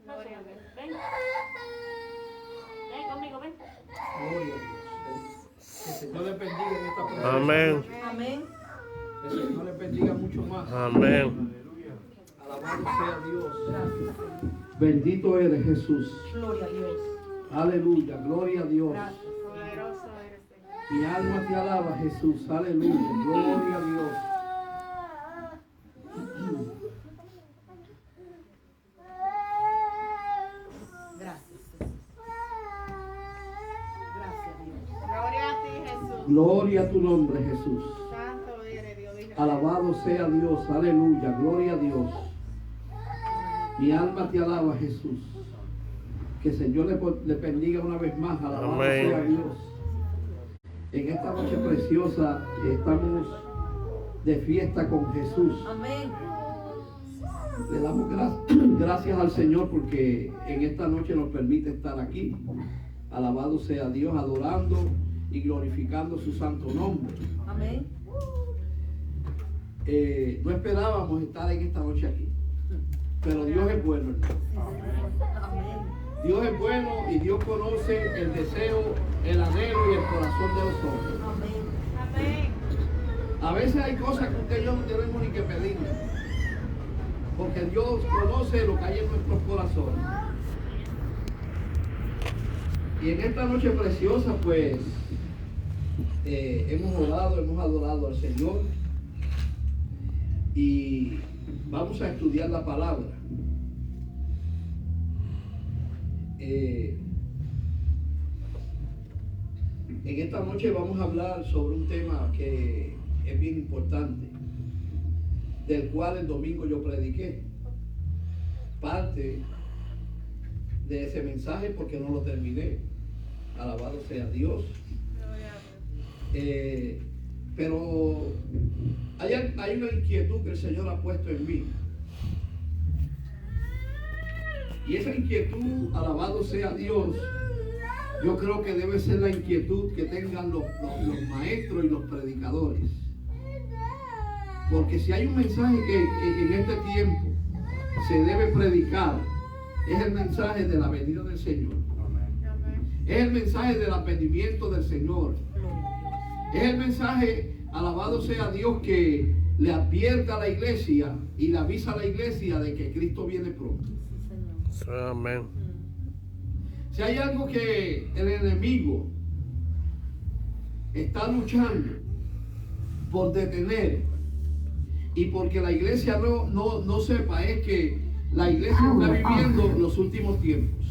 Gloria a Dios. Ven. Ven conmigo, ven. Gloria a Dios. Que el Señor les bendiga en esta preciosa Amén. noche. Amén. Que el Señor les bendiga mucho más. Amén. Alabado sea Dios. Bendito eres, Jesús. Gloria a Dios. Aleluya. Gloria a Dios. Gracias. Poderoso eres, Señor. Mi alma te alaba, Jesús. Aleluya. Gloria a Dios. Gracias. Gracias, Dios. Gloria a ti, Jesús. Gloria a tu nombre, Jesús. Santo eres Dios. Israel. Alabado sea Dios. Aleluya. Gloria a Dios. Mi alma te alaba, Jesús. Que el Señor le bendiga una vez más. Alabado Amén. sea Dios. En esta noche preciosa estamos de fiesta con Jesús. Amén. Le damos gracias al Señor porque en esta noche nos permite estar aquí. Alabado sea Dios, adorando y glorificando su santo nombre. Amén. No esperábamos estar en esta noche aquí, pero Dios es bueno, hermano. Amén. Dios es bueno y Dios conoce el deseo, el anhelo y el corazón de los hombres. Amén. Amén. A veces hay cosas que usted y yo no tenemos ni que pedirle, porque Dios conoce lo que hay en nuestros corazones. Y en esta noche preciosa, pues, hemos orado, hemos adorado al Señor y vamos a estudiar la palabra. En esta noche vamos a hablar sobre un tema que es bien importante, del cual el domingo yo prediqué parte de ese mensaje porque no lo terminé. Alabado sea Dios. Gloria a Dios. Pero hay una inquietud que el Señor ha puesto en mí. Y esa inquietud, alabado sea Dios, yo creo que debe ser la inquietud que tengan los maestros y los predicadores. Porque si hay un mensaje que en este tiempo se debe predicar, es el mensaje de la venida del Señor. Amén. Es el mensaje del arrepentimiento del Señor. Es el mensaje, alabado sea Dios, que le advierta a la iglesia y le avisa a la iglesia de que Cristo viene pronto. Sí, Señor. Amén. Si hay algo que el enemigo está luchando por detener y porque la iglesia no sepa, es que la iglesia está viviendo los últimos tiempos.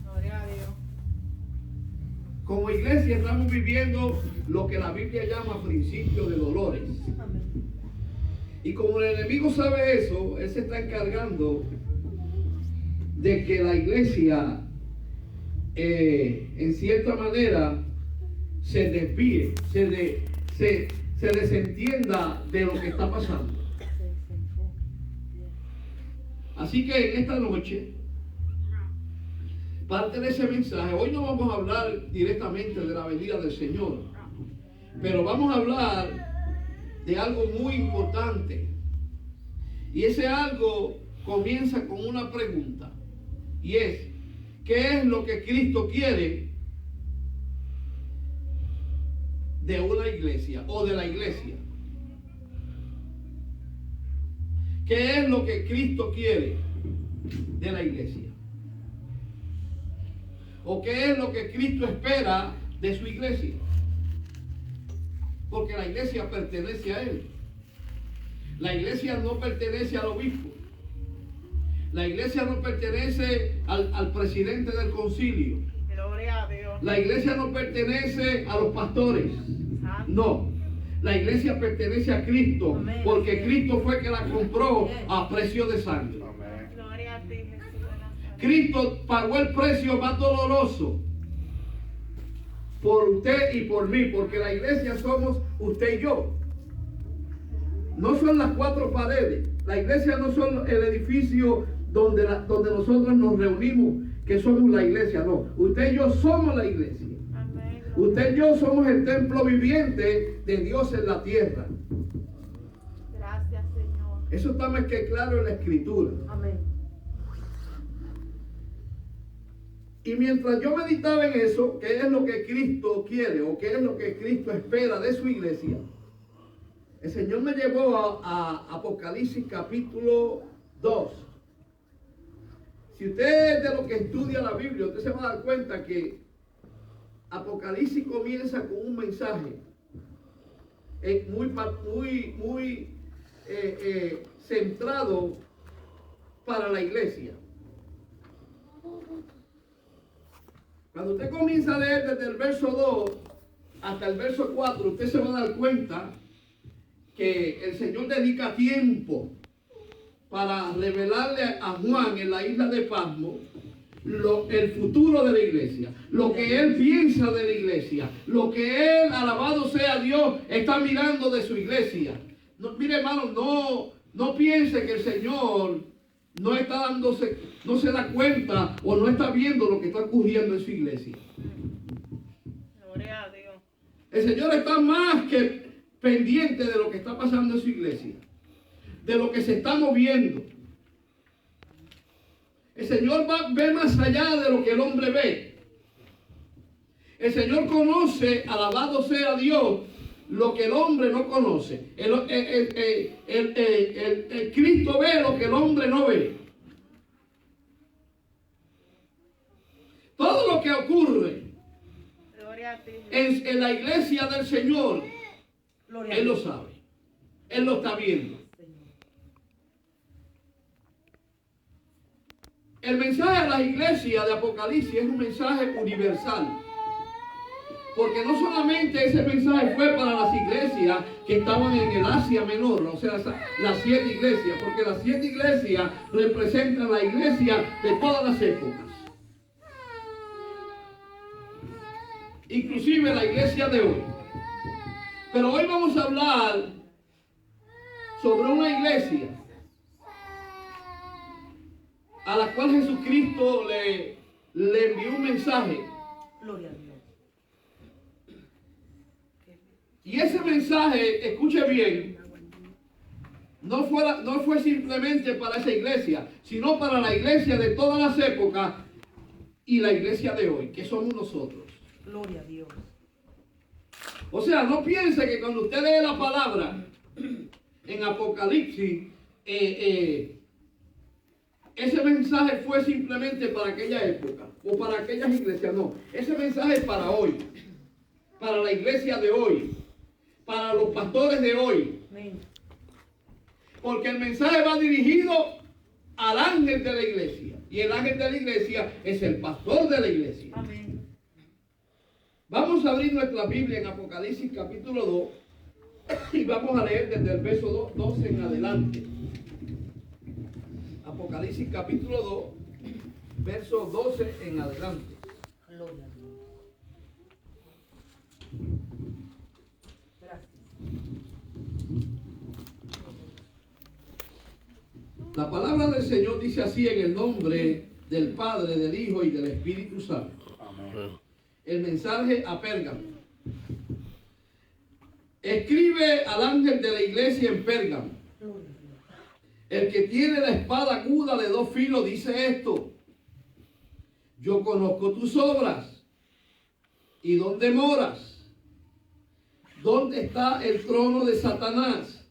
Gloria a Dios. Como iglesia estamos viviendo lo que la Biblia llama principio de dolores. Amén. Y como el enemigo sabe eso, él se está encargando de que la iglesia, en cierta manera, se desvíe, se desentienda de lo que está pasando. Así que en esta noche, parte de ese mensaje, hoy no vamos a hablar directamente de la venida del Señor, pero vamos a hablar de algo muy importante. Y ese algo comienza con una pregunta, y es: ¿qué es lo que Cristo quiere de una iglesia o de la iglesia? ¿Qué es lo que Cristo quiere de la iglesia? ¿O qué es lo que Cristo espera de su iglesia? Porque la iglesia pertenece a Él. La iglesia no pertenece al obispo. La iglesia no pertenece al presidente del concilio. Gloria a Dios. La iglesia no pertenece a los pastores. No. La iglesia pertenece a Cristo. Amén. Porque Cristo fue que la compró a precio de sangre. Gloria a ti, Jesús de Nazaret. Cristo pagó el precio más doloroso por usted y por mí, porque la iglesia somos usted y yo. No son las cuatro paredes. La iglesia no son el edificio donde nosotros nos reunimos, que somos la iglesia. No, usted y yo somos la iglesia. Amén. Usted y yo somos el templo viviente de Dios en la tierra. Gracias, Señor. Eso está más que claro en la Escritura. Amén. Y mientras yo meditaba en eso, ¿qué es lo que Cristo quiere o qué es lo que Cristo espera de su iglesia? El Señor me llevó a Apocalipsis capítulo 2. Si usted es de lo que estudia la Biblia, usted se va a dar cuenta que Apocalipsis comienza con un mensaje muy centrado para la iglesia. Cuando usted comienza a leer desde el verso 2 hasta el verso 4, usted se va a dar cuenta que el Señor dedica tiempo para revelarle a Juan en la isla de Patmos el futuro de la iglesia, lo que él piensa de la iglesia, lo que él, alabado sea Dios, está mirando de su iglesia. No, mire, hermano, no piense que el Señor no se da cuenta o no está viendo lo que está ocurriendo en su iglesia. Gloria a Dios. El Señor está más que pendiente de lo que está pasando en su iglesia, de lo que se está moviendo. El Señor ve más allá de lo que el hombre ve. El Señor conoce, alabado sea Dios, lo que el hombre no conoce. El Cristo ve lo que el hombre no ve. Todo lo que ocurre Gloria a ti. en la iglesia del Señor, Gloria a Él lo Dios. sabe. Él lo está viendo. El mensaje de la iglesia de Apocalipsis es un mensaje universal. Porque no solamente ese mensaje fue para las iglesias que estaban en el Asia Menor, o sea, las 7 iglesias, porque las 7 iglesias representan la iglesia de todas las épocas. Inclusive la iglesia de hoy. Pero hoy vamos a hablar sobre una iglesia a la cual Jesucristo le envió un mensaje. Gloria a Dios. Y ese mensaje, escuche bien, no fue simplemente para esa iglesia, sino para la iglesia de todas las épocas y la iglesia de hoy, que somos nosotros. Gloria a Dios. O sea, no piense que cuando usted lee la palabra en Apocalipsis, ese mensaje fue simplemente para aquella época o para aquellas iglesias. No, ese mensaje es para hoy, para la iglesia de hoy, para los pastores de hoy. Amén. Porque el mensaje va dirigido al ángel de la iglesia. Y el ángel de la iglesia es el pastor de la iglesia. Amén. Vamos a abrir nuestra Biblia en Apocalipsis capítulo 2 y vamos a leer desde el verso 12 en adelante. Apocalipsis capítulo 2, verso 12 en adelante. Gloria a Dios. Gracias. La palabra del Señor dice así en el nombre del Padre, del Hijo y del Espíritu Santo. Amén. El mensaje a Pérgamo. Escribe al ángel de la iglesia en Pérgamo. Gloria a Dios. El que tiene la espada aguda de 2 filos dice esto: yo conozco tus obras y dónde moras, dónde está el trono de Satanás,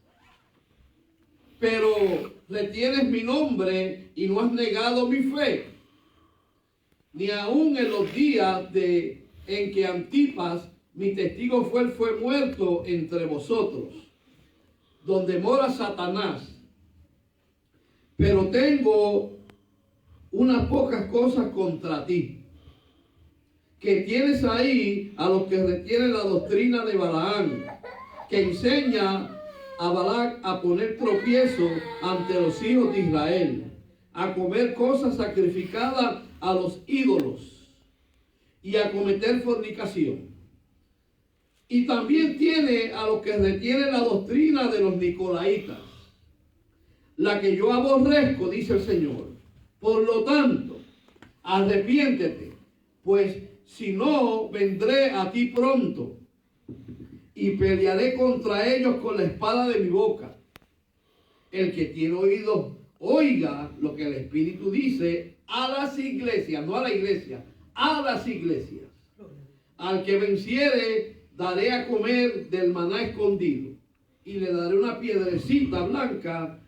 pero retienes mi nombre y no has negado mi fe, ni aun en los días en que Antipas, mi testigo fue muerto entre vosotros, donde mora Satanás. Pero tengo unas pocas cosas contra ti, que tienes ahí a los que retienen la doctrina de Balaam, que enseña a Balac a poner tropiezo ante los hijos de Israel, a comer cosas sacrificadas a los ídolos y a cometer fornicación. Y también tiene a los que retienen la doctrina de los nicolaitas, la que yo aborrezco, dice el Señor. Por lo tanto, arrepiéntete, pues si no, vendré a ti pronto y pelearé contra ellos con la espada de mi boca. El que tiene oídos, oiga lo que el Espíritu dice a las iglesias, no a la iglesia, a las iglesias. Al que venciere, daré a comer del maná escondido, y le daré una piedrecita blanca,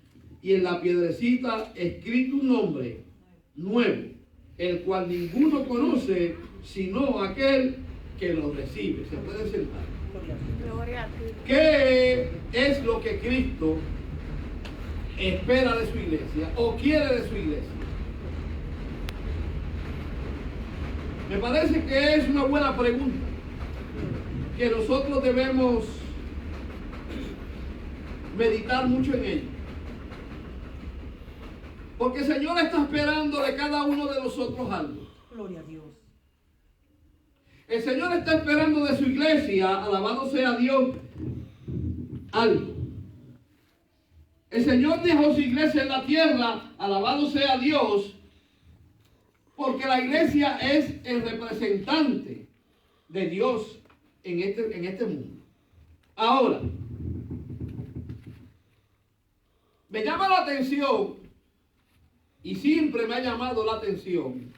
y en la piedrecita escrito un nombre nuevo, el cual ninguno conoce, sino aquel que lo recibe. Se puede sentar. Gloria a ti. ¿Qué es lo que Cristo espera de su iglesia o quiere de su iglesia? Me parece que es una buena pregunta que nosotros debemos meditar mucho en ella. Porque el Señor está esperando de cada uno de nosotros algo. Gloria a Dios. El Señor está esperando de su iglesia, alabado sea Dios, algo. El Señor dejó su iglesia en la tierra, alabado sea Dios, porque la iglesia es el representante de Dios en este mundo. Ahora, me llama la atención, y siempre me ha llamado la atención,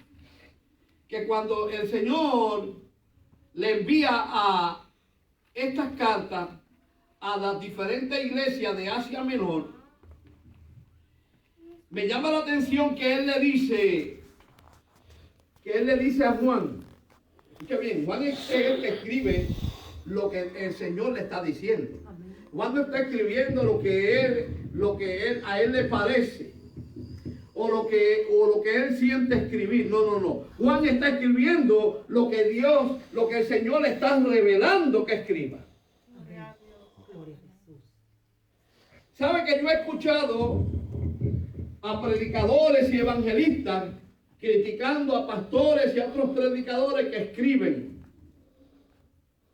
que cuando el Señor le envía a estas cartas a las diferentes iglesias de Asia Menor, me llama la atención que Él le dice a Juan, escucha bien, Juan es el que escribe lo que el Señor le está diciendo. Juan no está escribiendo lo que a él le parece, o lo que él siente escribir. No. Juan está escribiendo lo que el Señor le está revelando que escriba. Gloria a Dios. Gloria a Jesús. ¿Sabe que yo he escuchado a predicadores y evangelistas criticando a pastores y a otros predicadores que escriben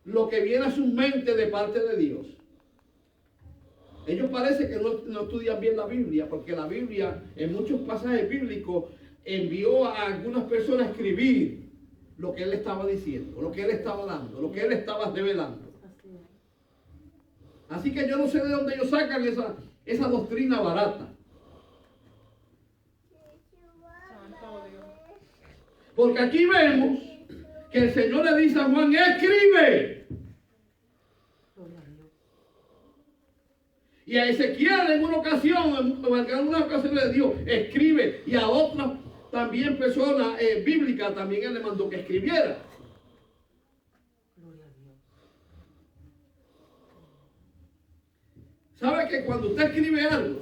lo que viene a su mente de parte de Dios? Ellos parece que no estudian bien la Biblia, porque la Biblia en muchos pasajes bíblicos envió a algunas personas a escribir lo que Él estaba diciendo, lo que Él estaba dando, lo que Él estaba revelando. Así que yo no sé de dónde ellos sacan esa doctrina barata. Santo Dios. Porque aquí vemos que el Señor le dice a Juan, escribe. Gloria a Dios. Y a Ezequiel en una ocasión le dio, escribe. Y a otras también personas bíblicas también Él le mandó que escribiera. Gloria a Dios. ¿Sabe que cuando usted escribe algo,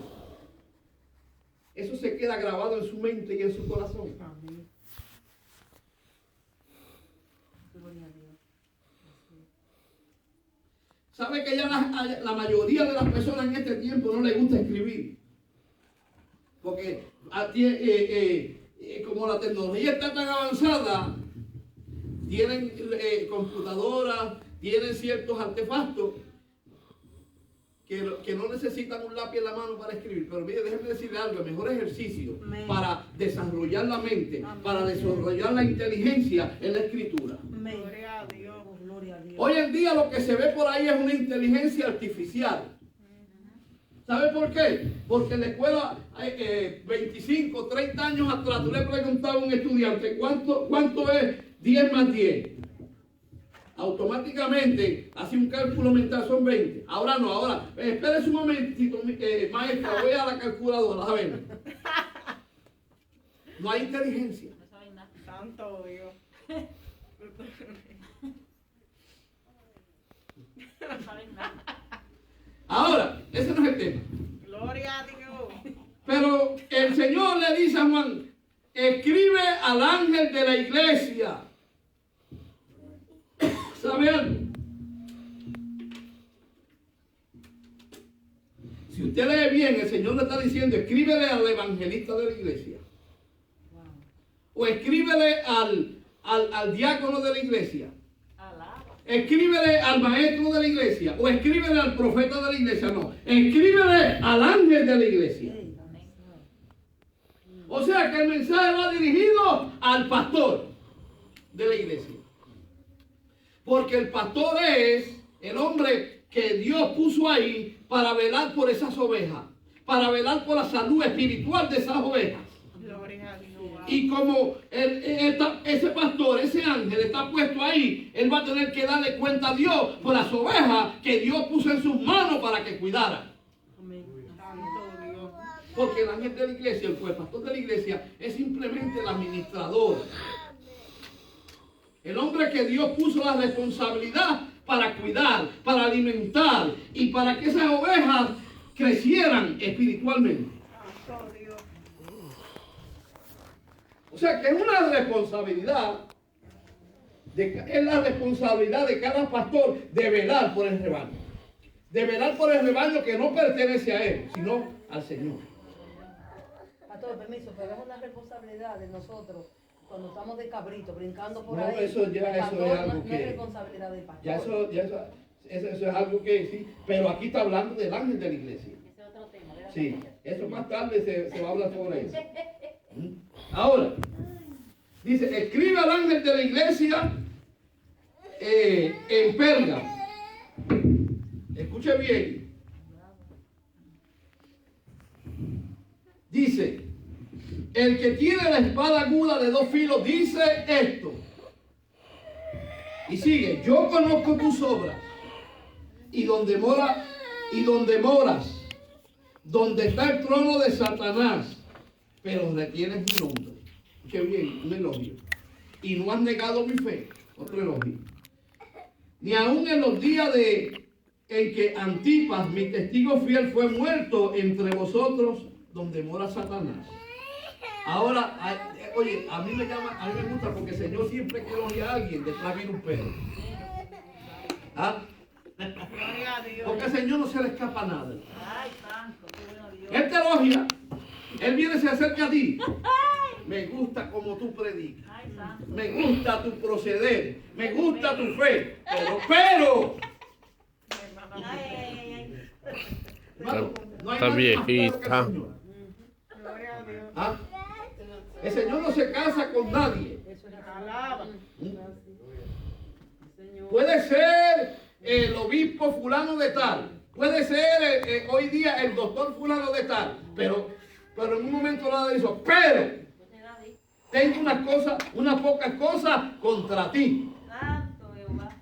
eso se queda grabado en su mente y en su corazón? Amén. Gloria a Dios. ¿Sabe que ya la mayoría de las personas en este tiempo no les gusta escribir? Porque como la tecnología está tan avanzada, tienen computadoras, tienen ciertos artefactos que no necesitan un lápiz en la mano para escribir. Pero mire, déjenme decirle algo, el mejor ejercicio Amén. para desarrollar la mente, Amén. para desarrollar la inteligencia es la escritura. Amén. Gloria a Dios. Oh, gloria a Dios. Hoy en día lo que se ve por ahí es una inteligencia artificial. ¿Sabe por qué? Porque en la escuela 25, 30 años atrás, tú le preguntabas a un estudiante ¿cuánto es 10 más 10? Automáticamente hace un cálculo mental, son 20. Ahora no, ahora, espérese un momentito, maestra, voy a la calculadora, a ver. No hay inteligencia. No saben nada. Santo Dios. No saben nada. Ahora, ese no es el tema. Gloria a Dios. Pero el Señor le dice a Juan, escribe al ángel de la iglesia. ¿Sabe algo? Si usted lee bien, el Señor le está diciendo, escríbele al evangelista de la iglesia. Wow. O escríbele al diácono de la iglesia. Alaba. Escríbele al maestro de la iglesia. O escríbele al profeta de la iglesia. No, escríbele al ángel de la iglesia. Hey, O sea que el mensaje va dirigido al pastor de la iglesia. Porque el pastor es el hombre que Dios puso ahí para velar por esas ovejas, para velar por la salud espiritual de esas ovejas. Gloria a Dios. Y como ese pastor, ese ángel está puesto ahí, él va a tener que darle cuenta a Dios por las ovejas que Dios puso en sus manos para que cuidaran. Amén. Santo Dios. Porque el ángel de la iglesia, el pastor de la iglesia, es simplemente el administrador. El hombre que Dios puso la responsabilidad para cuidar, para alimentar y para que esas ovejas crecieran espiritualmente. Santo Dios. O sea que es una responsabilidad, es la responsabilidad de cada pastor de velar por el rebaño. De velar por el rebaño que no pertenece a él, sino al Señor. Pastor, permiso, pero es una responsabilidad de nosotros cuando estamos de cabrito, brincando por No, ahí. eso ya, el eso pastor es algo no que- es responsabilidad del pastor. Eso es algo que sí, pero aquí está hablando del ángel de la iglesia. Ese es otro tema. ¿verdad? Sí, eso más tarde se va a hablar sobre eso. Ahora, dice, escribe al ángel de la iglesia en Perga. Escuche bien. Dice, el que tiene la espada aguda de 2 filos dice esto. Y sigue, yo conozco tus obras y donde moras, donde está el trono de Satanás, pero retienes mi nombre. Escuche bien, un elogio. Y no has negado mi fe, otro elogio. Ni aun en los días en que Antipas, mi testigo fiel, fue muerto entre vosotros, donde mora Satanás. Ahora, oye, a mí me gusta porque el Señor siempre que elogia a alguien, detrás viene un perro. ¿Ah? Gloria a Dios. Porque al Señor no se le escapa nada. Ay, santo, qué bueno Dios. Él te elogia, Él viene y se acerca a ti. Me gusta como tú predicas. Ay, santo. Me gusta tu proceder. Me gusta tu fe. Pero. Ay, ay, ay. Hermano, no hay Está nadie más claro que el viejita. Señor. Gloria a Dios. ¿Ah? El Señor no se casa con nadie. Eso es así. Alaba. Señor. Puede ser el obispo fulano de tal. Puede ser hoy día el doctor fulano de tal. Pero en un momento nada de eso. Pero tengo unas pocas cosas contra ti. Santo Jehová.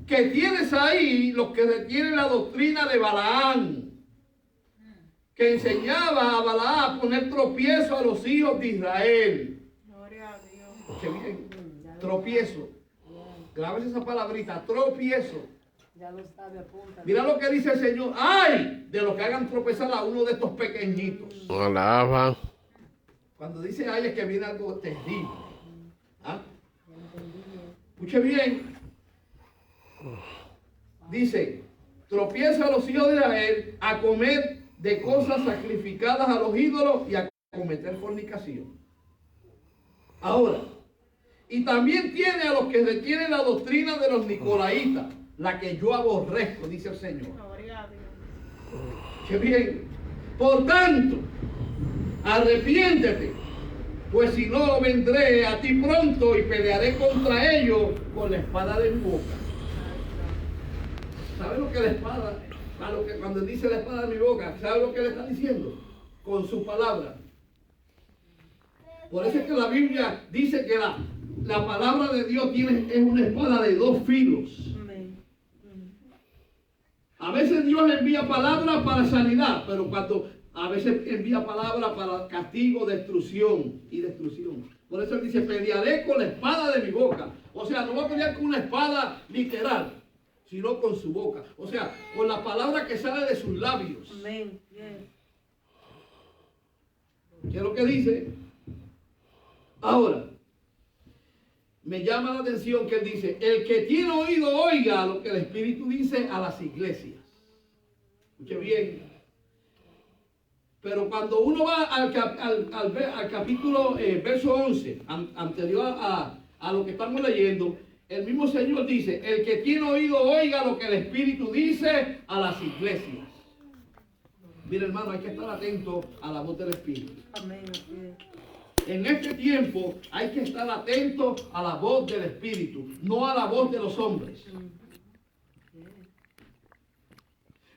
Que tienes ahí los que retienen la doctrina de Balaán, que enseñaba a Balaán a poner tropiezo a los hijos de Israel. Gloria a Dios. Escuche bien, tropiezo. Grábese esa palabrita, tropiezo. Ya lo sabe, apunta. Mira lo que dice el Señor. ¡Ay! De los que hagan tropezar a uno de estos pequeñitos. Alaba. Cuando dice ay es que viene algo terrible. ¿Ah? Escuche bien. Dice, tropieza a los hijos de Israel a comer de cosas sacrificadas a los ídolos y a cometer fornicación. Ahora, y también tiene a los que retienen la doctrina de los nicolaitas, la que yo aborrezco, dice el Señor. Gloria a Dios. Qué bien. Por tanto, arrepiéntete, pues si no vendré a ti pronto y pelearé contra ellos con la espada de mi boca. ¿Sabe lo que la espada? Cuando dice la espada de mi boca, ¿sabe lo que le está diciendo? Con su palabra. Por eso es que la Biblia dice que la palabra de Dios es una espada de 2 filos. Amén. A veces Dios envía palabras para sanidad, pero a veces envía palabras para castigo, destrucción y destrucción. Por eso él dice, pelearé con la espada de mi boca. O sea, no va a pelear con una espada literal, sino con su boca. O sea, con la palabra que sale de sus labios. Amén. Bien. ¿Qué es lo que dice? Ahora, me llama la atención que él dice, el que tiene oído oiga lo que el Espíritu dice a las iglesias. Escuche bien. Pero cuando uno va al capítulo verso 11, anterior a lo que estamos leyendo, el mismo Señor dice, el que tiene oído oiga lo que el Espíritu dice a las iglesias. Mira hermano, hay que estar atento a la voz del Espíritu. Amén. Así es. en este tiempo hay que estar atento a la voz del Espíritu, no a la voz de los hombres.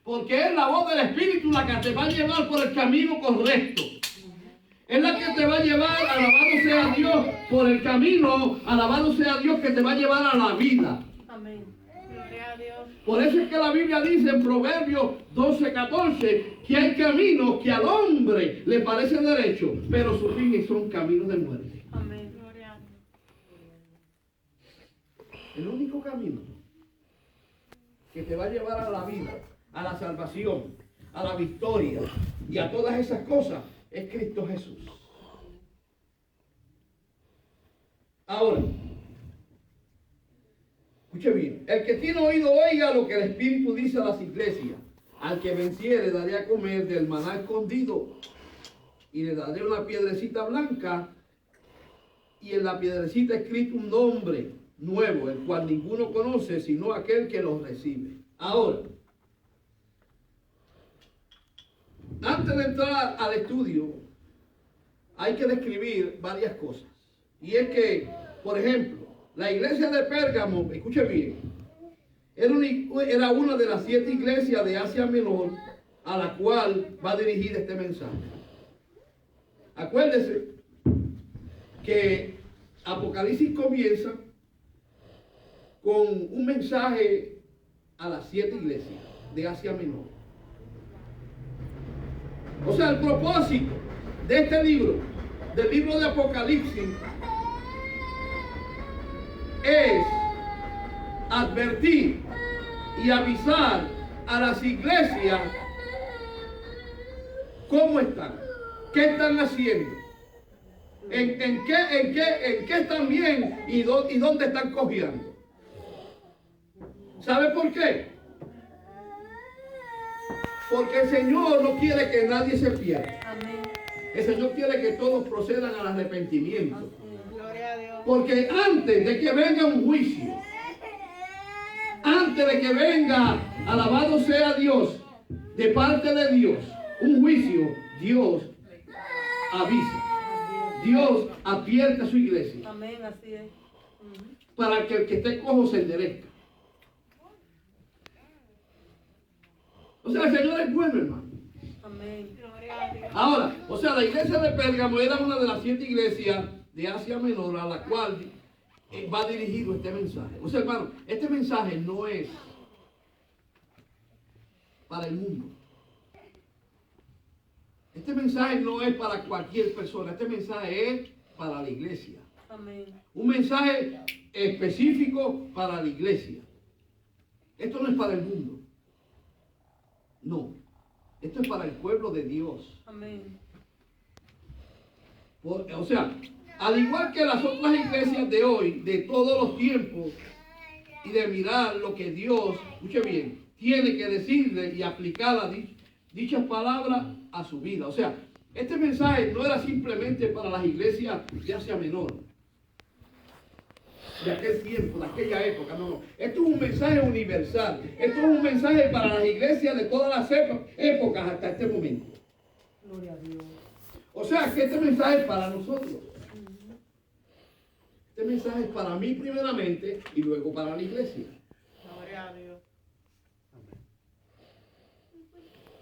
Porque es la voz del Espíritu la que te va a llevar por el camino correcto. Es la que te va a llevar, alabado sea Dios, por el camino, alabado sea Dios, que te va a llevar a la vida. Amén. Gloria a Dios. Por eso es que la Biblia dice en Proverbios 12:14 que hay caminos que al hombre le parecen derechos, pero sus fines son caminos de muerte. Amén. Gloria a Dios. El único camino que te va a llevar a la vida, a la salvación, a la victoria y a todas esas cosas es Cristo Jesús. Ahora, escuche bien, el que tiene oído oiga lo que el Espíritu dice a las iglesias. Al que venciere daré a comer del maná escondido y le daré una piedrecita blanca y en la piedrecita escrito un nombre nuevo, el cual ninguno conoce sino aquel que lo recibe. Ahora, antes de entrar al estudio, hay que describir varias cosas. Y es que, por ejemplo, la iglesia de Pérgamo, escuche bien, era una de las 7 iglesias de Asia Menor a la cual va dirigido este mensaje. Acuérdese que Apocalipsis comienza con un mensaje a las 7 iglesias de Asia Menor. O sea, el propósito de este libro, del libro de Apocalipsis, es advertir y avisar a las iglesias cómo están, qué están haciendo, en qué están bien y dónde están cojeando. ¿Sabe por qué? Porque el Señor no quiere que nadie se pierda. Amén. El Señor quiere que todos procedan al arrepentimiento. Gloria a Dios. Porque antes de que venga un juicio, antes de que venga, alabado sea Dios, de parte de Dios, un juicio, Dios avisa. Dios advierte a su iglesia Amén, así es. para que el que esté cojo se enderezca. O sea, el Señor es bueno, hermano. Amén. Gloria a Dios. Ahora, o sea, la iglesia de Pérgamo era una de las 7 iglesias de Asia Menor a la cual va dirigido este mensaje. O sea, hermano, este mensaje no es para el mundo. Este mensaje no es para cualquier persona. Este mensaje es para la iglesia. Amén. Un mensaje específico para la iglesia. Esto no es para el mundo. No. Esto es para el pueblo de Dios. Amén. O sea, al igual que las otras iglesias de hoy, de todos los tiempos, y de mirar lo que Dios, escuche bien, tiene que decirle y aplicar dichas palabras a su vida. O sea, este mensaje no era simplemente para las iglesias de Asia Menor, de aquel tiempo, de aquella época, no. Esto es un mensaje universal. Esto es un mensaje para las iglesias de todas las épocas hasta este momento. Gloria a Dios. O sea, que este mensaje es para nosotros. Este mensaje es para mí primeramente y luego para la iglesia. Gloria a Dios.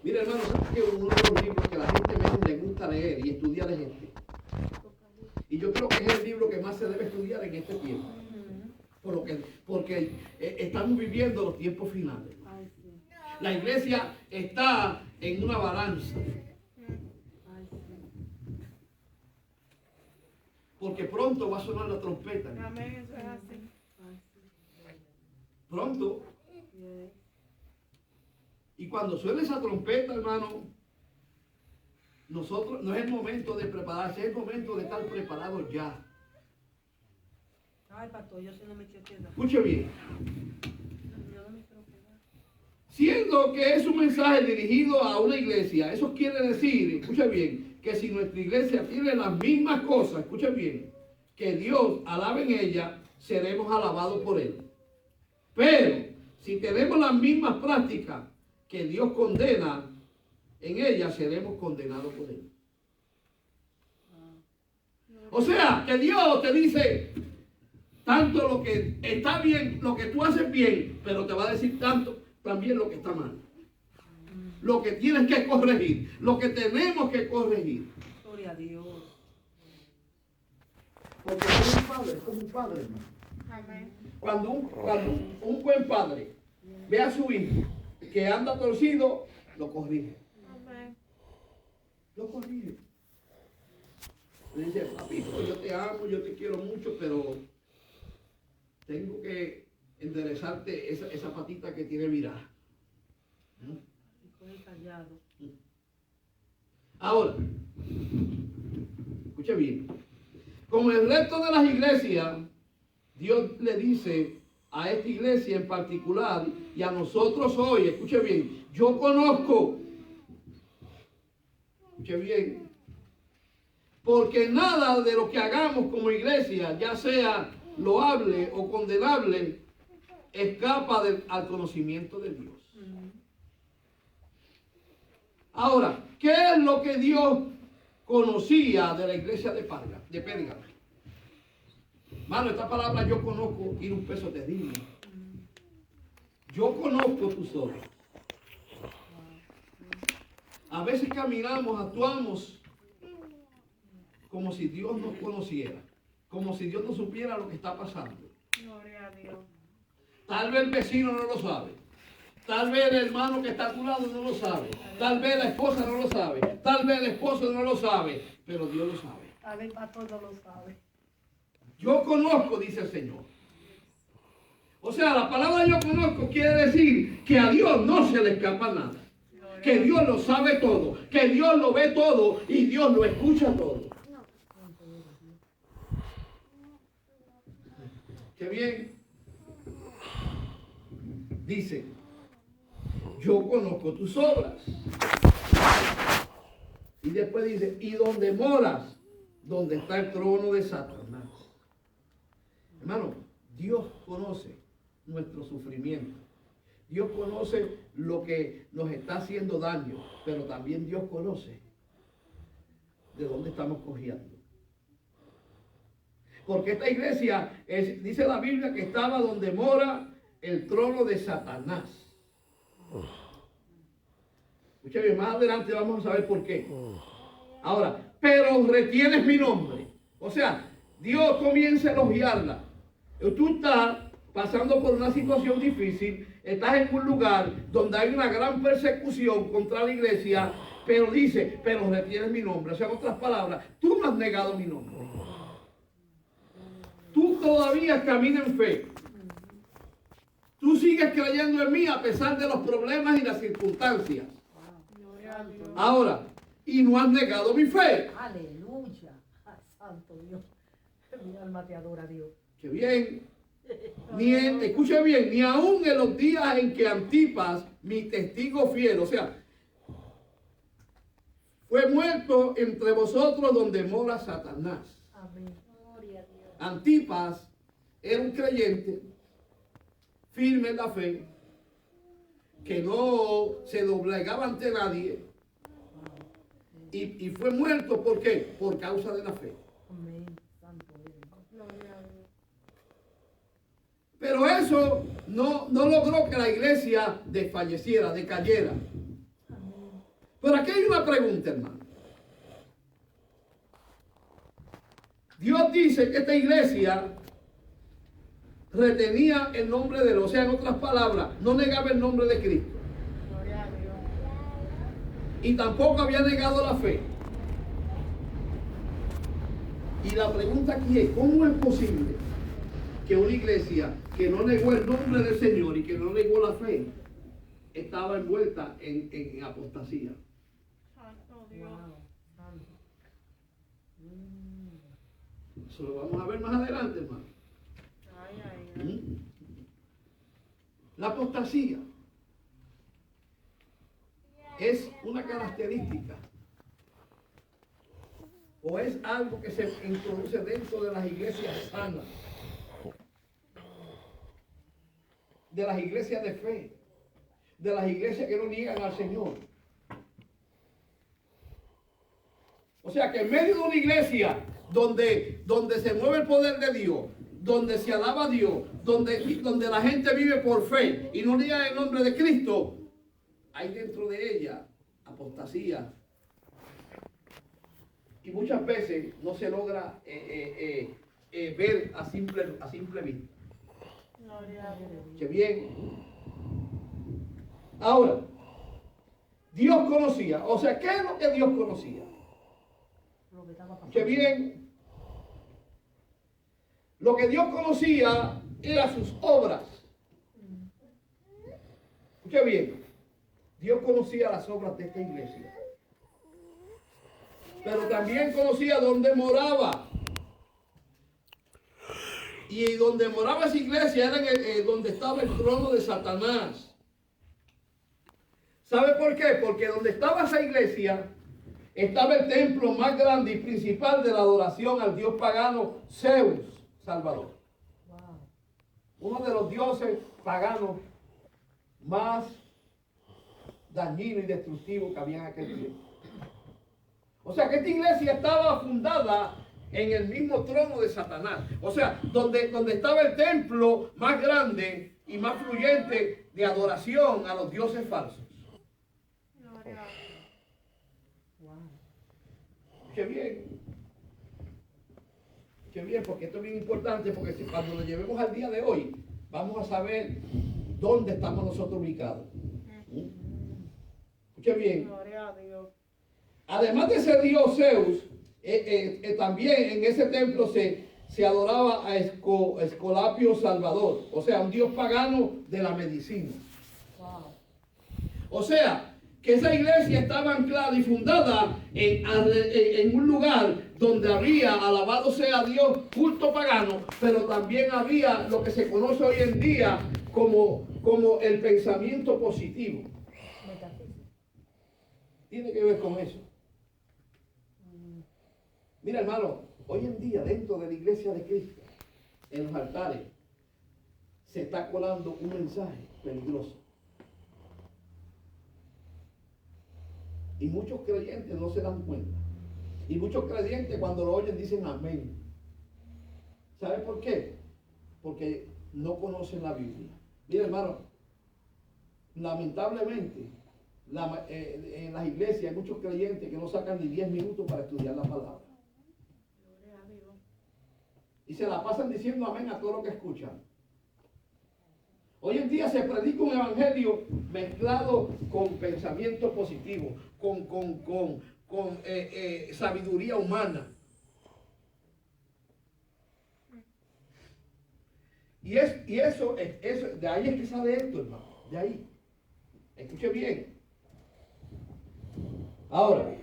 Mira, hermano, ¿sabes que uno de los libros que la gente menos le gusta leer y estudiar es este? Y yo creo que es el libro que más se debe estudiar en este tiempo. Porque estamos viviendo los tiempos finales. Ay, sí. La iglesia está en una balanza. Ay, sí. Porque pronto va a sonar la trompeta. Amén, eso es así. Ay, sí. Pronto. Yes. Y cuando suene esa trompeta, hermano, nosotros no es el momento de prepararse, es el momento de estar preparados ya. Ay, pastor, yo sí no me quiero quedar. Escuche bien. Yo no me quiero quedar. Siendo que es un mensaje dirigido a una iglesia, eso quiere decir, escuche bien, que si nuestra iglesia tiene las mismas cosas, escuche bien, que Dios alabe en ella, seremos alabados por Él. Pero si tenemos las mismas prácticas que Dios condena, en ella seremos condenados por Él. O sea, que Dios te dice tanto lo que está bien, lo que tú haces bien, pero te va a decir tanto también lo que está mal. Lo que tienes que corregir, lo que tenemos que corregir. Gloria a Dios. Porque es como un padre, hermano. Amén. Cuando un buen padre ve a su hijo que anda torcido, lo corrige. Amén. Lo corrige. Le dice, papito, yo te amo, yo te quiero mucho, pero tengo que enderezarte esa patita que tiene virada. Y coge callado. Ahora, escuche bien. Como el resto de las iglesias, Dios le dice a esta iglesia en particular y a nosotros hoy, escuche bien, yo conozco, escuche bien, porque nada de lo que hagamos como iglesia, ya sea loable o condenable, escapa al conocimiento de Dios. Ahora, ¿qué es lo que Dios conocía de la iglesia de Pérgamo? Mano, esta palabra yo conozco tiene un peso terrible. Yo conozco tus obras. A veces caminamos, actuamos como si Dios nos conociera, como si Dios no supiera lo que está pasando. Gloria a Dios. Tal vez el vecino no lo sabe. Tal vez el hermano que está a tu lado no lo sabe. Tal vez la esposa no lo sabe. Tal vez el esposo no lo sabe. Pero Dios lo sabe. A ver, pastor no lo sabe. Yo conozco, dice el Señor. O sea, la palabra yo conozco quiere decir que a Dios no se le escapa nada. Que Dios lo sabe todo. Que Dios lo ve todo y Dios lo escucha todo. Qué bien. Dice, yo conozco tus obras. Y después dice, y donde moras, donde está el trono de Satanás. Hermano, Dios conoce nuestro sufrimiento. Dios conoce lo que nos está haciendo daño, pero también Dios conoce de dónde estamos cogiendo. Porque esta iglesia, dice la Biblia, que estaba donde mora el trono de Satanás. Escúchame, más adelante vamos a saber por qué. Ahora, pero retienes mi nombre. O sea, Dios comienza a elogiarla. Tú estás pasando por una situación difícil, estás en un lugar donde hay una gran persecución contra la iglesia, pero dice, pero retienes mi nombre. O sea, en otras palabras, tú no has negado mi nombre. Tú todavía caminas en fe. Tú sigues creyendo en mí a pesar de los problemas y las circunstancias. Gloria a Dios. Ahora, y no has negado mi fe. Aleluya. Ah, santo Dios. Mi alma te adora, Dios. Qué bien. Escuche bien, ni aún en los días en que Antipas, mi testigo fiel, o sea, fue muerto entre vosotros donde mora Satanás. Amén. Antipas era un creyente firme en la fe, que no se doblegaba ante nadie, y fue muerto, ¿por qué? Por causa de la fe. Amén. Santo Dios. Gloria a Dios. Pero eso no logró que la iglesia desfalleciera, decayera. Pero aquí hay una pregunta, hermano. Dios dice que esta iglesia retenía el nombre de Él, o sea, en otras palabras, no negaba el nombre de Cristo. Gloria a Dios. Y tampoco había negado la fe. Y la pregunta aquí es, ¿cómo es posible que una iglesia que no negó el nombre del Señor y que no negó la fe estaba envuelta en apostasía? Santo Dios. Wow. Santo. Eso lo vamos a ver más adelante, hermano. Ay, ay, ay. La apostasía es una característica o es algo que se introduce dentro de las iglesias sanas, de las iglesias de fe, de las iglesias que no niegan al Señor. O sea que en medio de una iglesia donde se mueve el poder de Dios, donde se alaba a Dios, donde la gente vive por fe y no niega el nombre de Cristo, hay dentro de ella apostasía. Y muchas veces no se logra ver a simple vista. Gloria a Dios. Que bien. Ahora, Dios conocía. O sea, ¿qué es lo que Dios conocía? Lo que estaba pasando. Que bien. Lo que Dios conocía eran sus obras. Qué bien. Dios conocía las obras de esta iglesia. Pero también conocía dónde moraba. Y donde moraba esa iglesia era donde estaba el trono de Satanás. ¿Sabe por qué? Porque donde estaba esa iglesia estaba el templo más grande y principal de la adoración al dios pagano Zeus, Salvador. Wow. Uno de los dioses paganos más dañinos y destructivos que había en aquel tiempo. O sea que esta iglesia estaba fundada en el mismo trono de Satanás. O sea, donde estaba el templo más grande y más fluyente de adoración a los dioses falsos. Gloria a Dios. Wow. Qué bien. Qué bien, porque esto es bien importante, porque cuando lo llevemos al día de hoy, vamos a saber dónde estamos nosotros ubicados. Qué bien. Gloria a Dios. Además de ese dios Zeus, también en ese templo se adoraba a Escolapio Salvador, o sea, un dios pagano de la medicina. Wow. O sea, que esa iglesia estaba anclada y fundada en un lugar donde había, alabado sea Dios, culto pagano, pero también había lo que se conoce hoy en día como el pensamiento positivo. Metafísica. Tiene que ver con eso. Mira, hermano, hoy en día dentro de la iglesia de Cristo, en los altares, se está colando un mensaje peligroso. Y muchos creyentes no se dan cuenta. Y muchos creyentes cuando lo oyen dicen amén. ¿Sabe por qué? Porque no conocen la Biblia. Mira, hermano, lamentablemente, en las iglesias hay muchos creyentes que no sacan ni 10 minutos para estudiar la palabra. Gloria a Dios. Y se la pasan diciendo amén a todo lo que escuchan. Hoy en día se predica un evangelio mezclado con pensamiento positivo, con sabiduría humana. Y eso, de ahí es que sale esto, hermano. De ahí. Escuche bien. Ahora,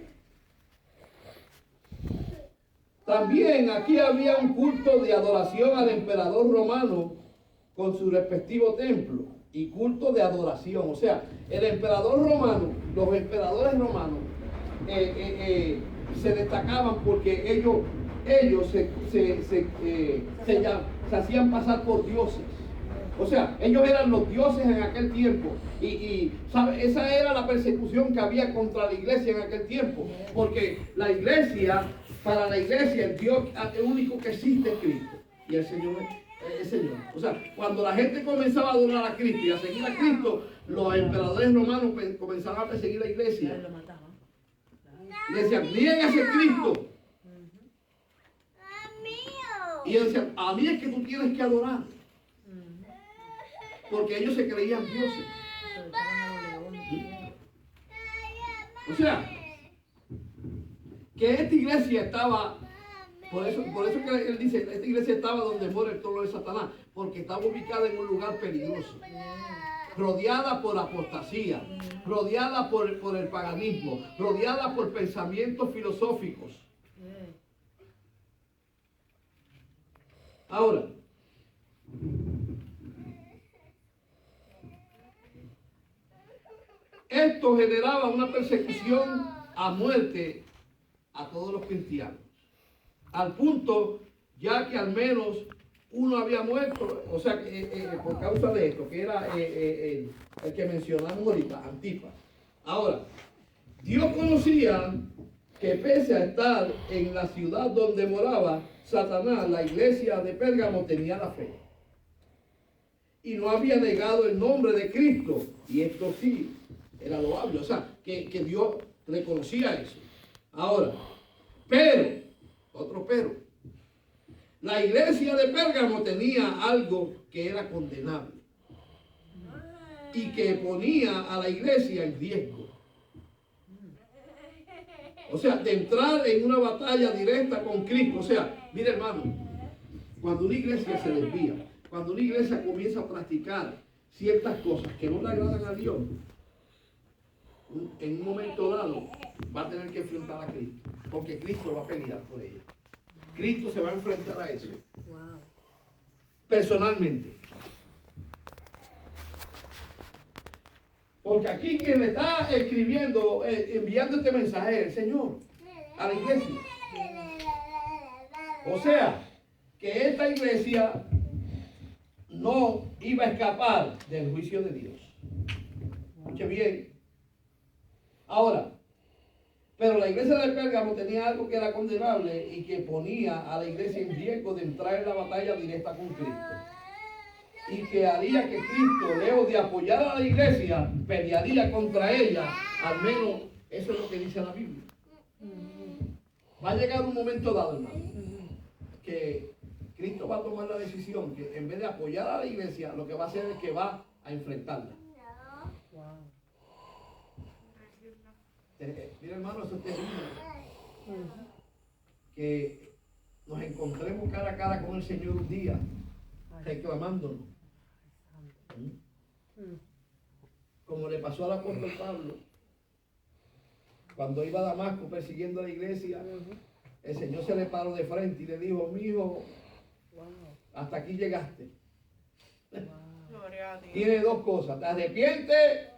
también aquí había un culto de adoración al emperador romano con su respectivo templo y culto de adoración. O sea, el emperador romano, los emperadores romanos se destacaban porque ellos se hacían pasar por dioses. O sea, ellos eran los dioses en aquel tiempo. Y ¿sabe? Esa era la persecución que había contra la iglesia en aquel tiempo. Porque la iglesia, para la iglesia, el Dios único que existe es Cristo. Y el Señor es el Señor. O sea, cuando la gente comenzaba a adorar a Cristo y a seguir a Cristo, los emperadores romanos comenzaban a perseguir la iglesia. Lo mataban. Y decían, niega ese Cristo. Y ellos decían, a mí es que tú tienes que adorar. Porque ellos se creían dioses. O sea, que esta iglesia estaba, por eso que él dice, esta iglesia estaba donde mora el trono de Satanás, porque estaba ubicada en un lugar peligroso, rodeada por apostasía, rodeada por el paganismo, rodeada por pensamientos filosóficos. Ahora, esto generaba una persecución a muerte a todos los cristianos. Al punto ya que al menos uno había muerto, o sea, por causa de esto, que era el que mencionamos ahorita, Antipas. Ahora, Dios conocía que pese a estar en la ciudad donde moraba Satanás, la iglesia de Pérgamo tenía la fe. Y no había negado el nombre de Cristo. Y esto sí era loable. O sea, que Dios reconocía eso. Ahora, pero, otro pero. La iglesia de Pérgamo tenía algo que era condenable. Y que ponía a la iglesia en riesgo. O sea, de entrar en una batalla directa con Cristo. O sea, mire hermano, cuando una iglesia se desvía, cuando una iglesia comienza a practicar ciertas cosas que no le agradan a Dios, en un momento dado va a tener que enfrentar a Cristo. Porque Cristo va a pelear por ella. Cristo se va a enfrentar a eso. Personalmente. Porque aquí quien le está escribiendo, enviando este mensaje es el Señor a la iglesia. O sea, que esta iglesia no iba a escapar del juicio de Dios. Escuche bien. Ahora, pero la iglesia de Pérgamo tenía algo que era condenable y que ponía a la iglesia en riesgo de entrar en la batalla directa con Cristo. Y que haría que Cristo, lejos de apoyar a la iglesia, pelearía contra ella. Al menos eso es lo que dice la Biblia. Va a llegar un momento dado, hermano, que Cristo va a tomar la decisión que en vez de apoyar a la iglesia, lo que va a hacer es que va a enfrentarla. Mira, hermano, eso es terrible. Que nos encontremos cara a cara con el Señor un día, reclamándonos. Como le pasó al apóstol Pablo, cuando iba a Damasco persiguiendo a la iglesia, el Señor se le paró de frente y le dijo: mi hijo, hasta aquí llegaste. Tiene dos cosas: te arrepientes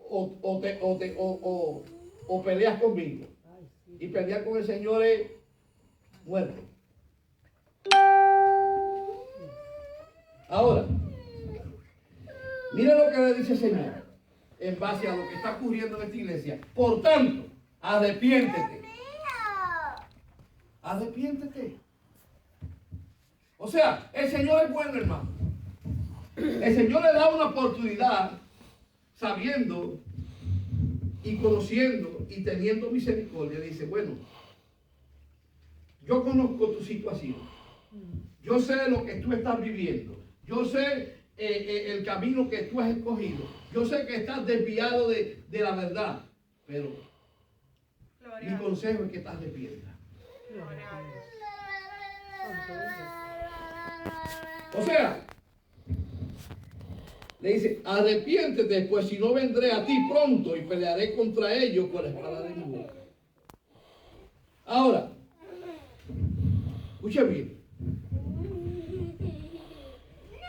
o peleas conmigo. Y pelear con el Señor es muerte. Ahora, mira lo que le dice el Señor en base a lo que está ocurriendo en esta iglesia. Por tanto, arrepiéntete. Arrepiéntete. O sea, el Señor es bueno, hermano. El Señor le da una oportunidad sabiendo y conociendo y teniendo misericordia. Dice: bueno, yo conozco tu situación. Yo sé lo que tú estás viviendo. Yo sé el camino que tú has escogido. Yo sé que estás desviado de la verdad. Pero mi consejo es que te arrepientas. O sea, le dice: arrepiéntete, pues si no vendré a ti pronto y pelearé contra ellos con la espada de mi boca. Ahora, escucha bien.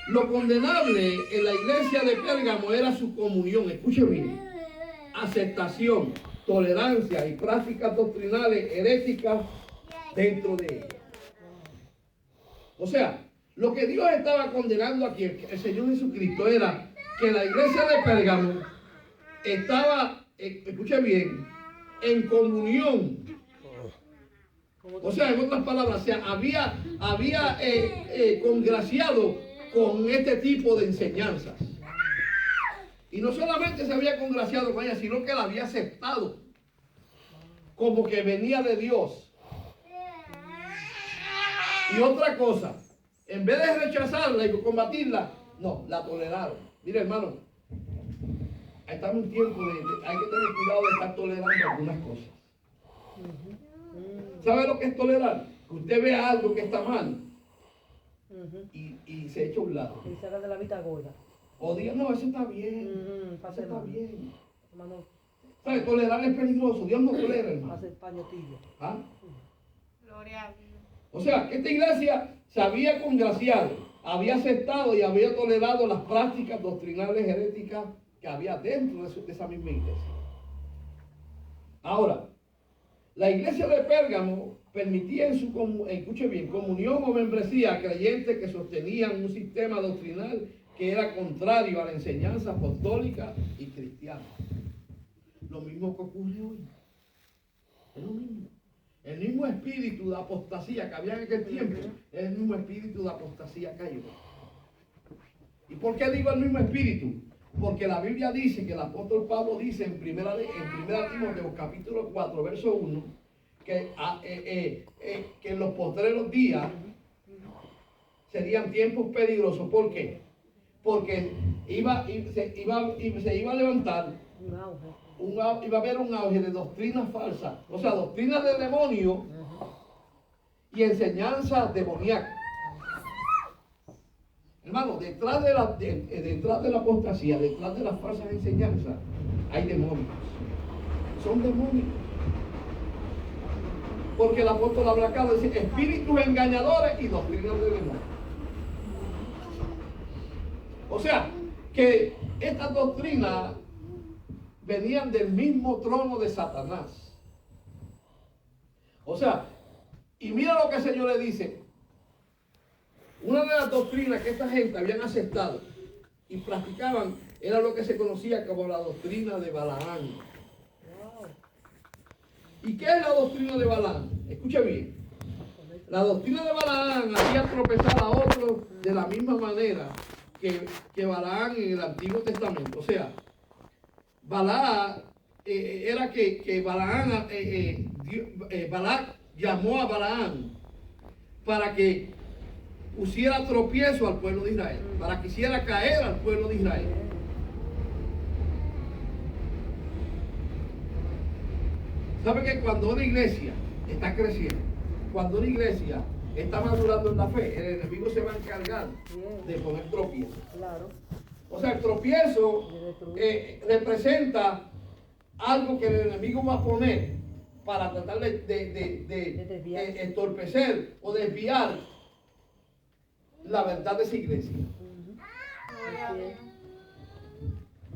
Lo condenable en la iglesia de Pérgamo era su comunión. Escuche bien. Aceptación, tolerancia y prácticas doctrinales heréticas dentro de ella. O sea, lo que Dios estaba condenando aquí, el Señor Jesucristo, era que la iglesia de Pérgamo estaba, escuche bien, en comunión. O sea, en otras palabras, había congraciado con este tipo de enseñanzas. Y no solamente se había congraciado con ella, sino que la había aceptado como que venía de Dios. Y otra cosa, en vez de rechazarla y combatirla, no, la toleraron. Mire, hermano, estamos en un tiempo hay que tener cuidado de estar tolerando algunas cosas. ¿Sabe lo que es tolerar? Que usted vea algo que está mal y se echa a un lado. Y se haga de la vista gorda. O diga: no, eso está bien. Eso está bien. Hermano, ¿Sabe? Tolerar es peligroso. Dios no tolera, hermano. hace pañotillo. ¿Ah? Gloria a Dios. O sea, que esta iglesia se había congraciado, había aceptado y había tolerado las prácticas doctrinales heréticas que había dentro de esa misma iglesia. Ahora, la iglesia de Pérgamo permitía en su, escuche bien, comunión o membresía a creyentes que sostenían un sistema doctrinal que era contrario a la enseñanza apostólica y cristiana. Lo mismo que ocurre hoy. Es lo mismo. El mismo espíritu de apostasía que había en aquel tiempo, es el mismo espíritu de apostasía que hay hoy. ¿Y por qué digo el mismo espíritu? Porque la Biblia dice, que el apóstol Pablo dice en primera Timoteo capítulo 4, verso 1, que en los postreros días serían tiempos peligrosos. ¿Por qué? Porque se iba a levantar, iba a haber un auge de doctrinas falsas, o sea, doctrinas del demonio y enseñanzas demoníacas. Hermano, detrás de la apostasía, detrás de las falsas enseñanzas, hay demonios. Son demonios. Porque el apóstol habla acá, dice espíritus engañadores y doctrinas de demonios. O sea, que estas doctrinas venían del mismo trono de Satanás. O sea, y mira lo que el Señor le dice. Una de las doctrinas que esta gente habían aceptado y practicaban era lo que se conocía como la doctrina de Balaán. ¿Y qué es la doctrina de Balaán? Escucha bien. La doctrina de Balaán hacía tropezar a otros de la misma manera que Balaán en el Antiguo Testamento. O sea, Balaán era que Balaán, Balac llamó a Balaán para que pusiera tropiezo al pueblo de Israel, para que hiciera caer al pueblo de Israel. ¿Sabe que cuando una iglesia está creciendo, cuando una iglesia está madurando en la fe, el enemigo se va a encargar de poner tropiezo? Claro. O sea, el tropiezo representa algo que el enemigo va a poner para tratar de entorpecer o desviar la verdad de esa iglesia.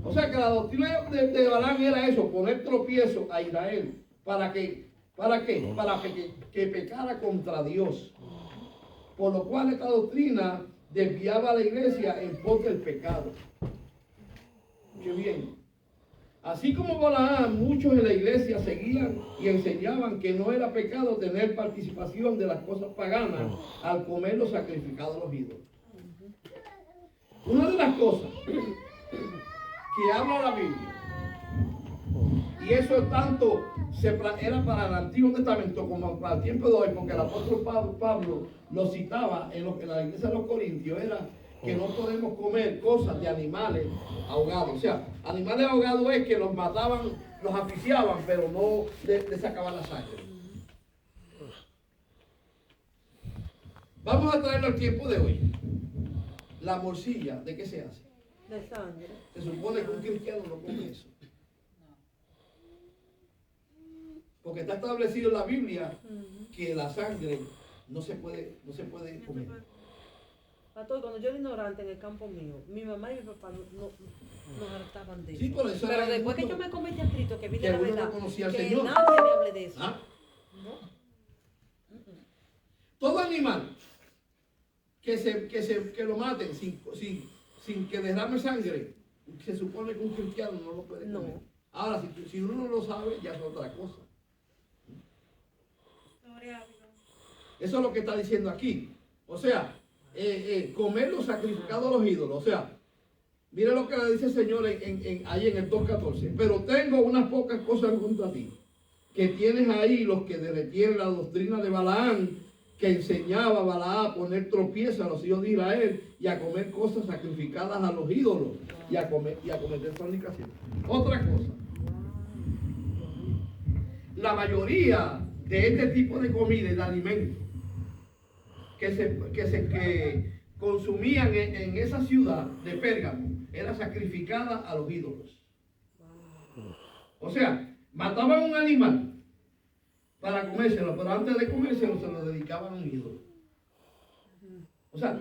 O sea que la doctrina de Balaam era eso, poner tropiezo a Israel. ¿Para qué? Para que pecara contra Dios. Por lo cual esta doctrina desviaba a la iglesia en pos del pecado. Qué bien. Así como Balaam, muchos en la iglesia seguían y enseñaban que no era pecado tener participación de las cosas paganas al comer los sacrificados a los ídolos. Una de las cosas que habla la Biblia, y eso tanto era para el Antiguo Testamento como para el tiempo de hoy, porque el apóstol Pablo lo citaba en la iglesia de los Corintios, era que no podemos comer cosas de animales ahogados. O sea, animales ahogados es que los mataban, los asfixiaban, pero no le sacaban la sangre. Vamos a traerlo al tiempo de hoy. La morcilla, ¿de qué se hace? De sangre. Se supone que un cristiano no come eso. Porque está establecido en la Biblia que la sangre no se puede comer. Pastor, cuando yo era ignorante en el campo mío, mi mamá y mi papá nos hartaban de eso. Sí, pero después que yo me convertí a Cristo, que vi de la uno verdad, no conocía al que Señor. nadie me hable de eso. ¿Ah? No. Todo animal que lo maten sin que derrame sangre, se supone que un cristiano no lo puede comer. No. Ahora, si uno no lo sabe, ya es otra cosa. Eso es lo que está diciendo aquí. O sea, comer los sacrificados a los ídolos. O sea, mire lo que le dice el Señor ahí en el 2.14. Pero tengo unas pocas cosas contra ti, que tienes ahí los que retienen la doctrina de Balaam, que enseñaba a Balaam a poner tropiezo a los hijos de Israel y a comer cosas sacrificadas a los ídolos y a cometer fornicación. Otra cosa. La mayoría de este tipo de comida y de alimentos que consumían en esa ciudad de Pérgamo era sacrificada a los ídolos. O sea, mataban un animal para comérselo, pero antes de comérselo se lo dedicaban a un ídolo. O sea,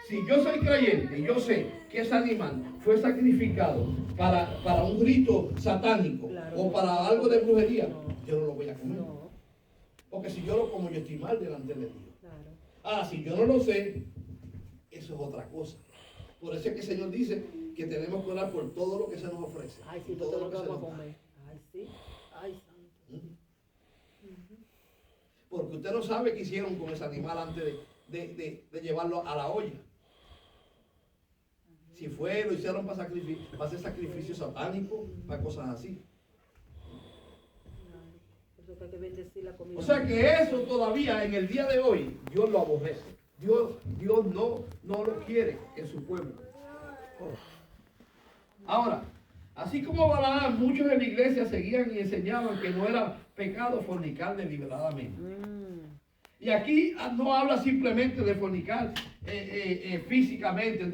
si yo soy creyente y yo sé que ese animal fue sacrificado para un rito satánico, claro, o para algo de brujería, yo no lo voy a comer. No. Porque si yo lo como, yo estoy mal delante de Dios. Claro. Si yo no lo sé, eso es otra cosa. Por eso es que el Señor dice que tenemos que orar por todo lo que se nos ofrece. Ay, sí, todo lo que vamos a comer. Ay, sí. Ay, santo. Porque usted no sabe qué hicieron con ese animal antes de llevarlo a la olla. Si lo hicieron para hacer sacrificio satánico, para cosas así. Eso que hay que bendecir la comida. O sea que eso todavía en el día de hoy, Dios lo aborrece. Dios no lo quiere en su pueblo. Ahora, así como Balaam, muchos en la iglesia seguían y enseñaban que no era pecado fornicar deliberadamente. Y aquí no habla simplemente de fornicar físicamente,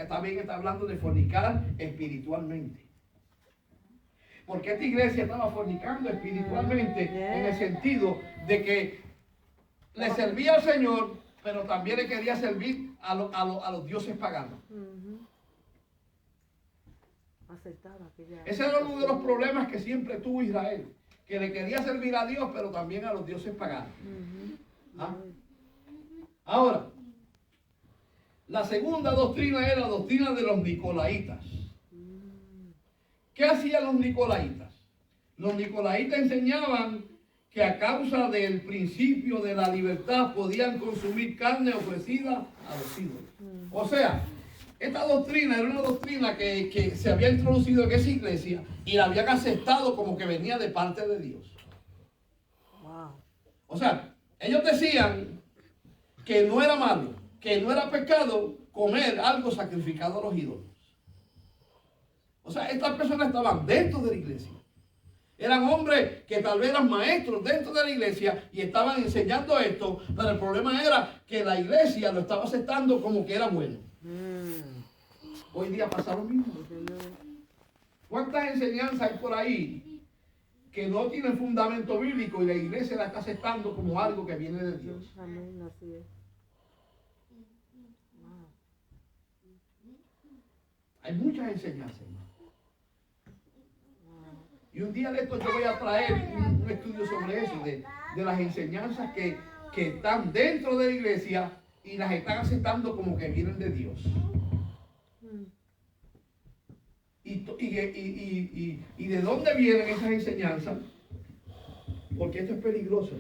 también está hablando de fornicar espiritualmente. Porque esta iglesia estaba fornicando espiritualmente en el sentido de que le servía al Señor, pero también le quería servir a los dioses paganos. Ese era uno de los problemas que siempre tuvo Israel, que le quería servir a Dios, pero también a los dioses paganos. ¿Ah? Ahora, la segunda doctrina era la doctrina de los nicolaitas. ¿Qué hacían los nicolaitas? Los nicolaitas enseñaban que a causa del principio de la libertad podían consumir carne ofrecida a los ídolos. O sea, esta doctrina era una doctrina que se había introducido en esa iglesia y la habían aceptado como que venía de parte de Dios. O sea, ellos decían que no era malo, que no era pecado comer algo sacrificado a los ídolos. O sea, estas personas estaban dentro de la iglesia. Eran hombres que tal vez eran maestros dentro de la iglesia y estaban enseñando esto, pero el problema era que la iglesia lo estaba aceptando como que era bueno. Hoy día pasa lo mismo. ¿Cuántas enseñanzas hay por ahí que no tienen fundamento bíblico y la iglesia la está aceptando como algo que viene de Dios? Amén, así es. Hay muchas enseñanzas, hermano. Y un día de esto yo voy a traer un estudio sobre eso, de las enseñanzas que están dentro de la iglesia y las están aceptando como que vienen de Dios. ¿Y de dónde vienen esas enseñanzas? Porque esto es peligroso.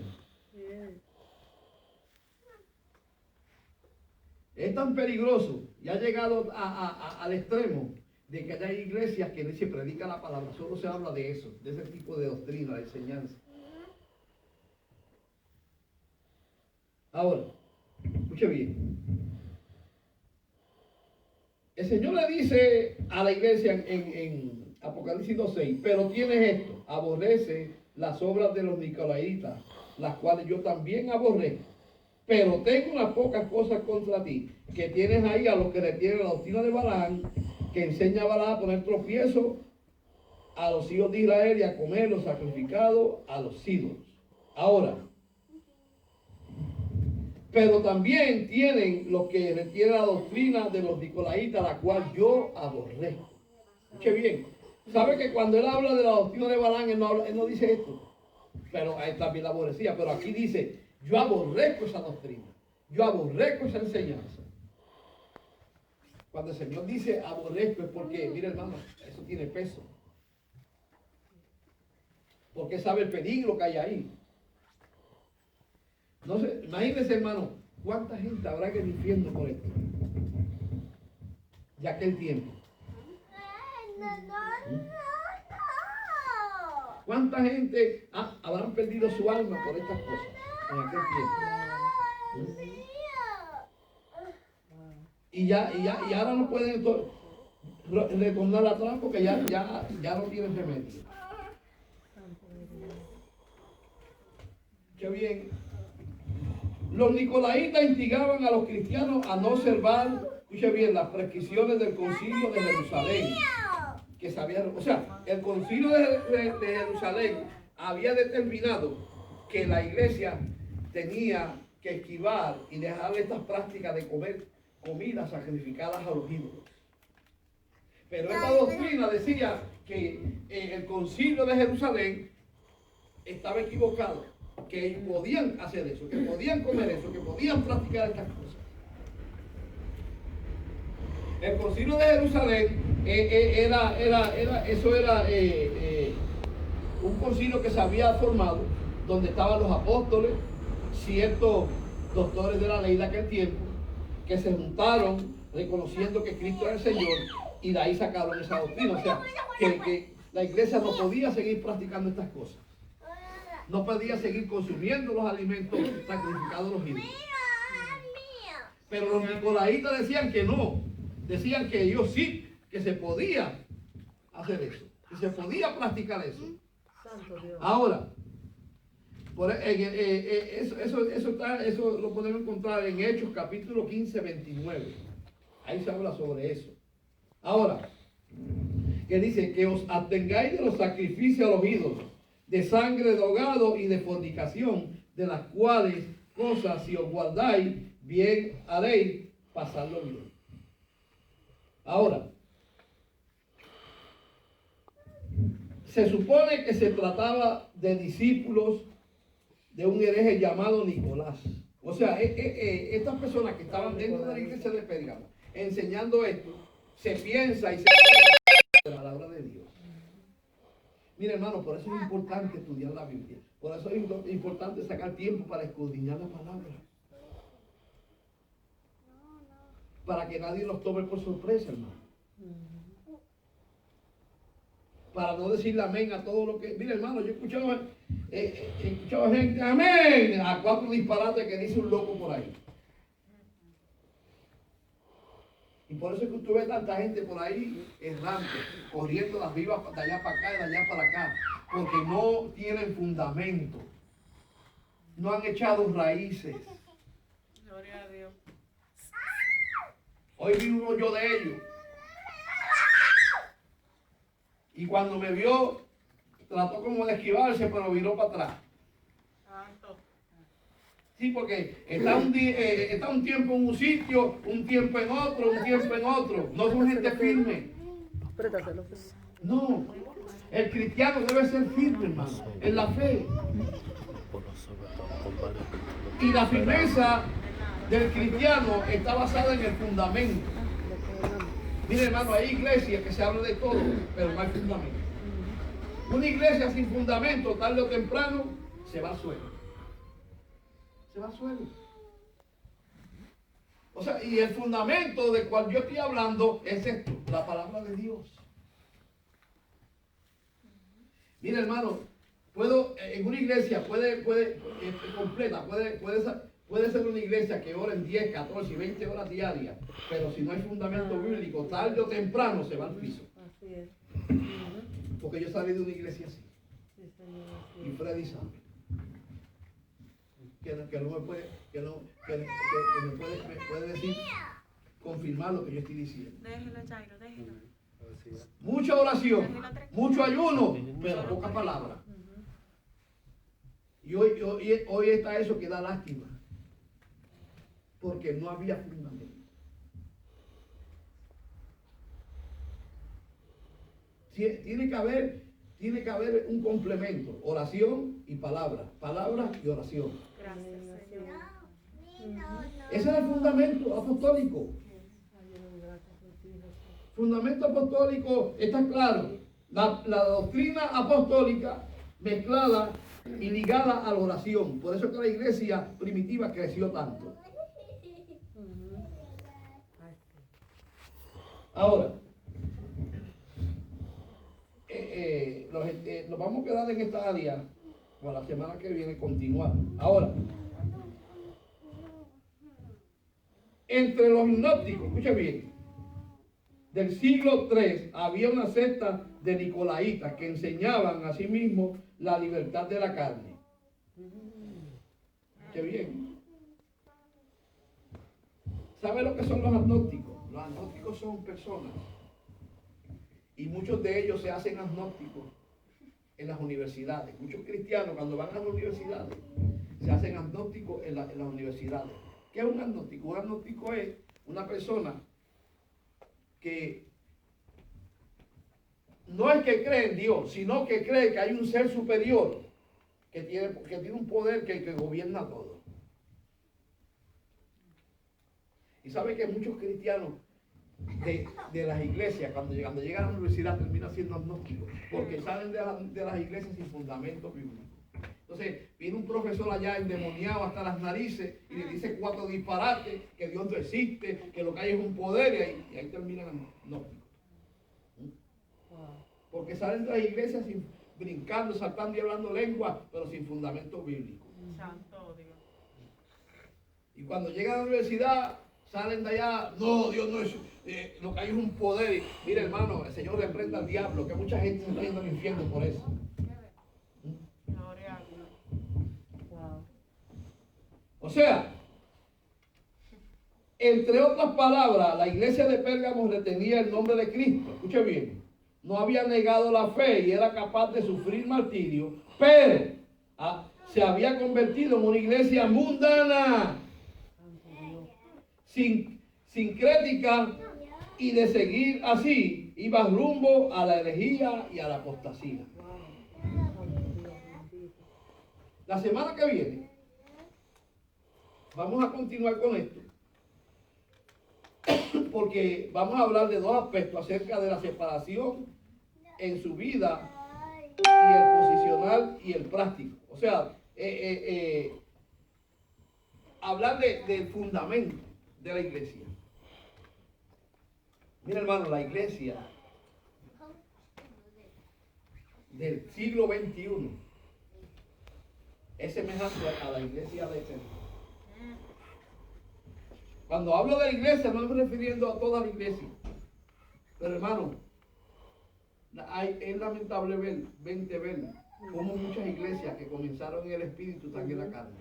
Es tan peligroso y ha llegado al extremo de que haya iglesias que no se predica la palabra, solo se habla de eso, de ese tipo de doctrina, de enseñanza. Ahora, escuche bien. El Señor le dice a la iglesia en Apocalipsis 2:6, pero tienes esto, aborrece las obras de los nicolaitas, las cuales yo también aborrezco. Pero tengo unas pocas cosas contra ti, que tienes ahí a los que le tienen la doctrina de Balaam, que enseña a Balaam a poner tropiezo a los hijos de Israel y a comer los sacrificados a los ídolos. Ahora, pero también tienen los que le tienen la doctrina de los nicolaitas, la cual yo aborrezco. Escuche bien, ¿sabe que cuando él habla de la doctrina de Balaam, él no dice esto? Pero ahí también la aborrecía, pero aquí dice, yo aborrezco esa doctrina, yo aborrezco esa enseñanza. Cuando el Señor dice aborrezco es porque, mire hermano, eso tiene peso. Porque sabe el peligro que hay ahí. No sé, imagínense hermano, cuánta gente habrá que infierno por esto. Ya aquel tiempo. ¿Cuánta gente habrán perdido su alma por estas cosas en aquel tiempo? Y ahora no pueden retornar atrás porque ya no tienen remedio. Qué bien. Los nicolaitas instigaban a los cristianos a no observar, escuche bien, las prescripciones del concilio de Jerusalén. Que sabían, o sea, el concilio de Jerusalén había determinado que la iglesia tenía que esquivar y dejar estas prácticas de comer comidas sacrificadas a los ídolos. Pero esta doctrina decía que el concilio de Jerusalén estaba equivocado, que podían hacer eso, que podían comer eso, que podían practicar estas cosas. El concilio de Jerusalén era un concilio que se había formado donde estaban los apóstoles, ciertos doctores de la ley de aquel tiempo que se juntaron reconociendo que Cristo era el Señor y de ahí sacaron esa doctrina. O sea, que la iglesia no podía seguir practicando estas cosas. No podía seguir consumiendo los alimentos sacrificados a los ídolos. Pero los nicolaitas decían que no. Decían que ellos sí, que se podía hacer eso. Que se podía practicar eso. Santo Dios. Ahora, eso lo podemos encontrar en Hechos capítulo 15, 29. Ahí se habla sobre eso. Ahora, que dice que os abstengáis de los sacrificios a los ídolos, de sangre de ahogado y de fornicación, de las cuales cosas si os guardáis, bien haréis pasarlo bien. Ahora, se supone que se trataba de discípulos de un hereje llamado Nicolás. O sea, estas personas que estaban dentro de la iglesia de Pérgamo enseñando esto, se piensa y se de la palabra de Dios. Mira, hermano, por eso es importante estudiar la Biblia. Por eso es importante sacar tiempo para escudriñar la palabra. Para que nadie nos tome por sorpresa, hermano. Para no decirle amén a todo lo que... Mira, hermano, yo he escuchado gente, amén, a 4 disparates que dice un loco por ahí. Y por eso es que usted ve tanta gente por ahí errante, corriendo las vivas de allá para acá y de allá para acá, porque no tienen fundamento, no han echado raíces. Gloria a Dios. Hoy vi uno yo de ellos. Y cuando me vio, trató como de esquivarse, pero viró para atrás. Santo. Sí, porque está un tiempo en un sitio, un tiempo en otro, un tiempo en otro. No son gente firme. Prétaselo. No. El cristiano debe ser firme, hermano, en la fe. Y la firmeza del cristiano está basada en el fundamento. Mire, hermano, hay iglesias que se habla de todo, pero no hay fundamento. Una iglesia sin fundamento, tarde o temprano, se va al suelo. Se va al suelo. O sea, y el fundamento del cual yo estoy hablando es esto, la palabra de Dios. Mire, hermano, en una iglesia completa, puede ser una iglesia que ora en 10, 14 y 20 horas diarias, pero si no hay fundamento bíblico, tarde o temprano se va al piso. Así es. Porque yo salí de una iglesia así. Sí, Señor. Y Freddy sabe. Que no me puede, me puede decir, confirmar lo que yo estoy diciendo. Déjelo, Jairo, déjelo. Mucha oración, mucho ayuno, pero poca palabra. Y hoy está eso que da lástima. Porque no había fundamento. Tiene que haber un complemento, oración y palabra y oración. Gracias, Señor. Ese es el fundamento apostólico. Fundamento apostólico está claro. La doctrina apostólica mezclada y ligada a la oración. Por eso es que la iglesia primitiva creció tanto. Ahora, nos vamos a quedar en esta área para la semana que viene continuar. Ahora, entre los gnósticos, escucha bien, del siglo III había una secta de nicolaitas que enseñaban a sí mismos la libertad de la carne. Qué bien. ¿Sabe lo que son los agnósticos? Los agnósticos son personas. Y muchos de ellos se hacen agnósticos en las universidades. Muchos cristianos cuando van a las universidades se hacen agnósticos en las universidades. ¿Qué es un agnóstico? Un agnóstico es una persona que no es que cree en Dios, sino que cree que hay un ser superior que tiene un poder que gobierna todo. Y sabe que muchos cristianos de las iglesias, cuando llegan a la universidad, terminan siendo agnósticos, porque salen de las iglesias sin fundamento bíblico. Entonces viene un profesor allá endemoniado hasta las narices y le dice 4 disparates, que Dios no existe, que lo que hay es un poder, y ahí terminan no. Porque salen de las iglesias brincando, saltando y hablando lengua, pero sin fundamento bíblico. Santo Dios. Y cuando llegan a la universidad, salen de allá, no, Dios no es, lo que hay es un poder. Y, mira hermano, el Señor reprenda al diablo, que mucha gente se está yendo al infierno por eso. Gloria a Dios. Wow. O sea, entre otras palabras, la iglesia de Pérgamo retenía el nombre de Cristo. Escuche bien. No había negado la fe y era capaz de sufrir martirio, pero se había convertido en una iglesia mundana, sincrética, y de seguir así iba rumbo a la herejía y a la apostasía. La semana que viene vamos a continuar con esto, porque vamos a hablar de 2 aspectos acerca de la separación en su vida, y el posicional y el práctico. O sea, hablar del fundamento de la iglesia. Mira hermano, la iglesia del siglo XXI es semejante a la iglesia de ese. Cuando hablo de la iglesia no me estoy refiriendo a toda la iglesia, pero hermano, es lamentable ver cómo muchas iglesias que comenzaron en el espíritu están en la carne,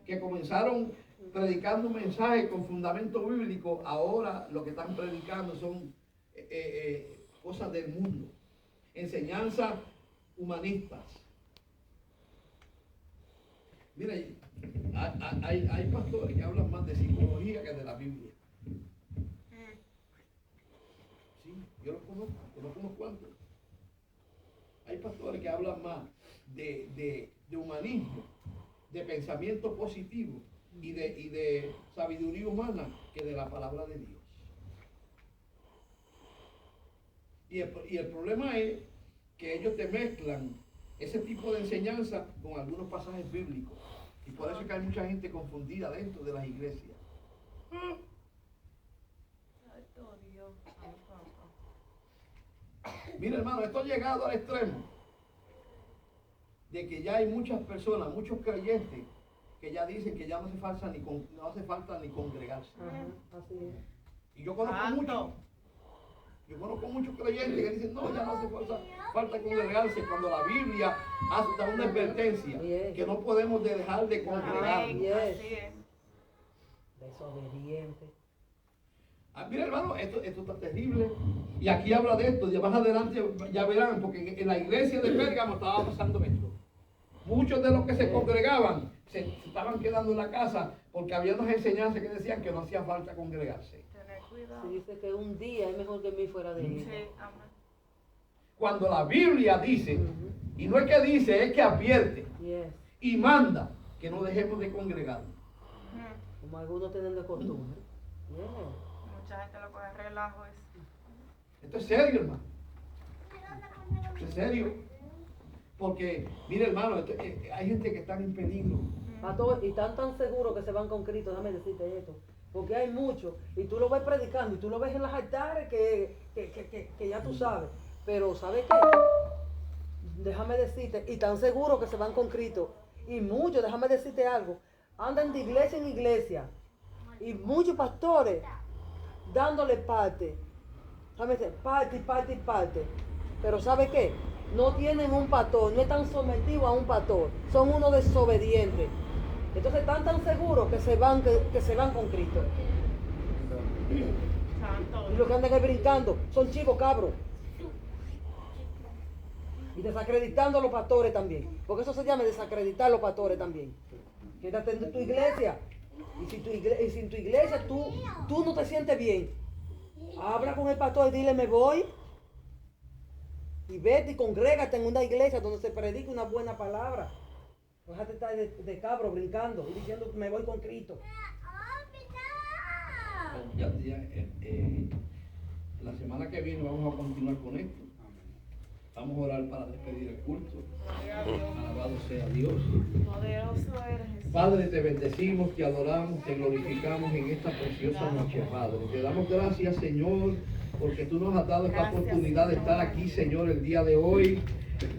que comenzaron predicando mensajes con fundamento bíblico, ahora lo que están predicando son cosas del mundo, enseñanzas humanistas. Mira, hay pastores que hablan más de psicología que de la Biblia. Sí, yo los conozco cuantos. Hay pastores que hablan más de humanismo, de pensamiento positivo y de sabiduría humana que de la palabra de Dios. Y el problema es que ellos te mezclan ese tipo de enseñanza con algunos pasajes bíblicos. Y por eso es que hay mucha gente confundida dentro de las iglesias. Santo Dios. Mira hermano, esto ha llegado al extremo de que ya hay muchas personas, muchos creyentes, que ya dicen que ya no hace falta ni congregarse. Ajá, así es. Y yo conozco muchos creyentes que dicen, no, ya no hace falta congregarse, cuando la Biblia da una advertencia que no podemos dejar de congregarnos. Amén. Así es. Desobediente. Mira hermano, esto está terrible. Y aquí habla de esto, ya más adelante ya verán, porque en la iglesia de Pérgamo estaba pasando esto. Muchos de los que se congregaban se estaban quedando en la casa porque había unas enseñanzas que decían que no hacía falta congregarse. Tener cuidado. Se dice que un día es mejor que 1000 fuera de él. Sí, amén. Cuando la Biblia dice, y no es que dice, es que advierte Yes. y manda que no dejemos de congregarnos. Como algunos tienen de costumbre. Yeah. Mucha gente lo coge relajo. Esto es serio, hermano. Esto es serio. Porque, mire hermano, hay gente que está en peligro. Pastor, y están tan seguros que se van con Cristo, déjame decirte esto. Porque hay muchos, y tú lo ves predicando, y tú lo ves en las altares que ya tú sabes. Pero, ¿sabes qué? Déjame decirte, y tan seguros que se van con Cristo. Y muchos, déjame decirte algo, andan de iglesia en iglesia. Y muchos pastores dándole parte. Déjame decir, parte. Pero ¿sabe qué? No tienen un pastor, no están sometidos a un pastor, son unos desobedientes. Entonces están tan seguros que se van con Cristo. Santo Y los que andan ahí brincando son chicos cabros. Y desacreditando a los pastores también. Porque eso se llama desacreditar a los pastores también. Quédate en tu iglesia. Y si en tu iglesia tú no te sientes bien, habla con el pastor y dile, me voy. Y vete y congrégate en una iglesia donde se predique una buena palabra. Déjate estar de cabro brincando y diciendo me voy con Cristo. La semana que viene vamos a continuar con esto. Vamos a orar para despedir el culto. Gloria a Dios. Alabado sea Dios. Poderoso eres, Jesús. Padre, te bendecimos, te adoramos, te glorificamos en esta preciosa noche, Padre. Te damos gracias, Señor, porque tú nos has dado esta Gracias, oportunidad de Señor. estar aquí, Señor, el día de hoy,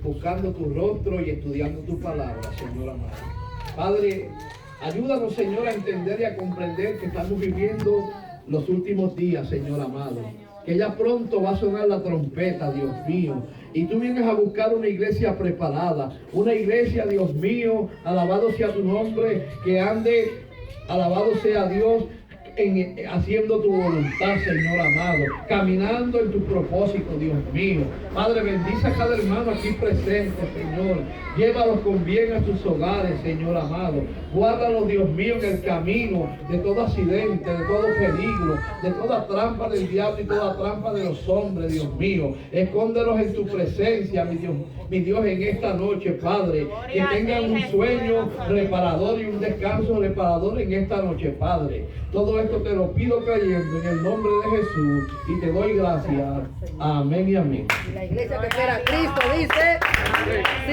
buscando tu rostro y estudiando tu palabra, Señor amado. Padre, ayúdanos, Señor, a entender y a comprender que estamos viviendo los últimos días, Señor amado. Que ya pronto va a sonar la trompeta, Dios mío. Y tú vienes a buscar una iglesia preparada. Una iglesia, Dios mío, alabado sea tu nombre, que ande, alabado sea Dios, haciendo tu voluntad, Señor amado, caminando en tu propósito, Dios mío. Padre, bendice a cada hermano aquí presente, Señor. Llévalos con bien a sus hogares, Señor amado. Guárdalos, Dios mío, en el camino de todo accidente, de todo peligro, de toda trampa del diablo y toda trampa de los hombres, Dios mío. Escóndelos en tu presencia, mi Dios, en esta noche, Padre. Que tengan un sueño reparador y un descanso reparador en esta noche, Padre. Todo esto te lo pido creyendo en el nombre de Jesús y te doy gracias. Amén y amén. Y la iglesia que espera a Cristo dice...